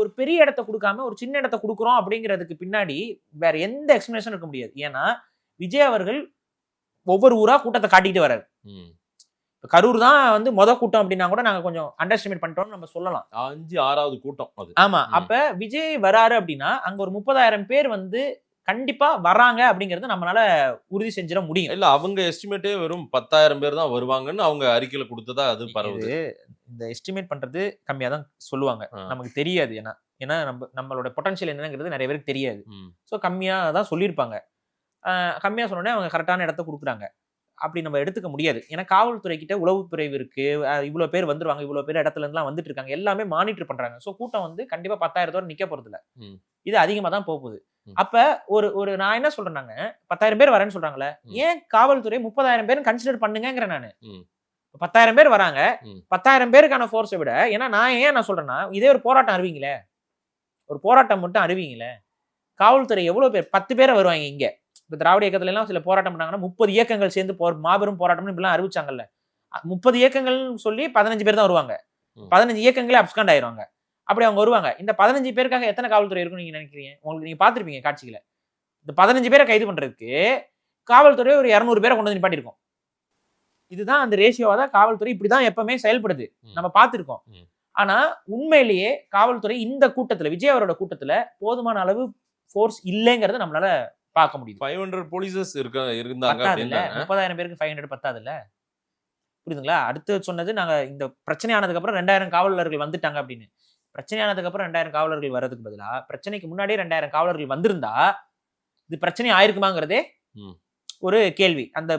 ஒரு பெரிய இடத்த கொடுக்காம ஒரு சின்ன இடத்த கொடுக்குறோம் அப்படிங்கிறதுக்கு பின்னாடி வேற எந்த எக்ஸ்பிளனேஷன் இருக்க முடியாது. ஏன்னா விஜய் அவர்கள் ஒவ்வொரு ஊரா கூட்டத்தை காட்டிட்டு வர்றாரு. கரூர் தான் வந்து கூட்டம் அப்படின்னா கூட நாங்க கொஞ்சம் அண்டர்ஸ்டிமேட் பண்ணிட்டோம்னு நம்ம சொல்லலாம். 5-6வது கூட்டம் அது. ஆமா. அப்ப விஜய் வராரு அப்படின்னா அங்க ஒரு 30,000 பேர் வந்து கண்டிப்பா வராங்க அப்படிங்கறது நம்மளால உறுதி செஞ்சிட முடியும். இல்ல அவங்க எஸ்டிமேட்டே வெறும் 10,000 பேர் தான் வருவாங்கன்னு அவங்க அறிக்கையில கொடுத்ததா அது பரவுது. இந்த எஸ்டிமேட் பண்றது கம்மியா தான் சொல்லுவாங்க. நமக்கு தெரியாது. ஏன்னா நம்மளோட பொட்டன்ஷியல் என்னங்கிறது நிறைய பேருக்கு தெரியாது. ஸோ கம்மியா தான் சொல்லியிருப்பாங்க. கம்மியா சொன்னோடனே அவங்க கரெக்டான இடத்த கொடுக்குறாங்க. அப்படி நம்ம எடுத்துக்க முடியாது. ஏன்னா காவல்துறை கிட்ட உளவுப்பிரிவு இருக்கு. இவ்வளவு பேர் வந்துருவாங்க, இவ்வளவு பேர் இடத்துல இருந்துலாம் வந்துட்டு இருக்காங்க, எல்லாமே மானிட்டர் பண்றாங்க. ஸோ கூட்டம் வந்து கண்டிப்பா 10,000 நிக்க போறது இல்ல. இது அதிகமா தான் போகுது. அப்ப ஒரு நான் என்ன சொல்றேன்னாங்க, 10,000 பேர் வரேன்னு சொல்றாங்களே, ஏன் காவல்துறை 30,000 பேர் கன்சிடர் பண்ணுங்கிறேன் நானு. 10,000 பேர் வராங்க, 10,000 பேருக்கான ஃபோர்ஸை விட, ஏன்னா நான் சொல்றேன்னா இதே ஒரு போராட்டம் அறிவிங்களே, ஒரு போராட்டம் மட்டும் அறிவிங்களே, காவல்துறை எவ்வளவு பேர் 10 பேரை வருவாங்க இங்க. இப்ப திராவிட இயக்கத்துல எல்லாம் சில போராட்டம் பண்ணாங்கன்னா 30 இயக்கங்கள் சேர்ந்து மாபெரும் போராட்டம்னு இப்படிலாம் அறிவிச்சாங்கல்ல. 30 இயக்கங்கள் சொல்லி 15 பேர் தான் வருவாங்க. 15 இயக்கங்களே அப்ஸ்காண்ட் ஆயிருவாங்க. அப்படி அவங்க வருவாங்க. இந்த 15 பேருக்காக எத்தனை காவல்துறை இருக்குன்னு நீங்க நினைக்கிறீங்க? உங்களுக்கு நீங்க பாத்திருப்பீங்க காட்சிகளை. இந்த 15 பேரை கைது பண்றதுக்கு காவல்துறை ஒரு 200 பேரை கொண்டு வந்து நிப்பாட்டிருக்கோம். இதுதான் அந்த ரேஷியோவா தான் காவல்துறை இப்படிதான் எப்பவுமே செயல்படுது. நம்ம பார்த்திருக்கோம். ஆனா உண்மையிலேயே காவல்துறை இந்த கூட்டத்துல, விஜய் அவரோட கூட்டத்துல போதுமான அளவு ஃபோர்ஸ் இல்லைங்கிறத நம்மளால பார்க்க முடியும். 500 போலீசஸ் இருந்தாங்க. 30,000 பேருக்கு 500 பத்தாதுல்ல. புரியுதுங்களா? அடுத்து சொன்னது நாங்க இந்த பிரச்சனை ஆனதுக்கு அப்புறம் 2000 காவலர்கள் வந்துட்டாங்க அப்படின்னு. பிரச்சனை ஆனதுக்கு அப்புறம் 2000 காவலர்கள் வர்றதுக்கு பதிலா பிரச்சனைக்கு முன்னாடியே 2000 காவலர்கள் வந்திருந்தா இது பிரச்சனை ஆயிருக்குமாங்கிறதே ஒரு கேள்வி. அந்த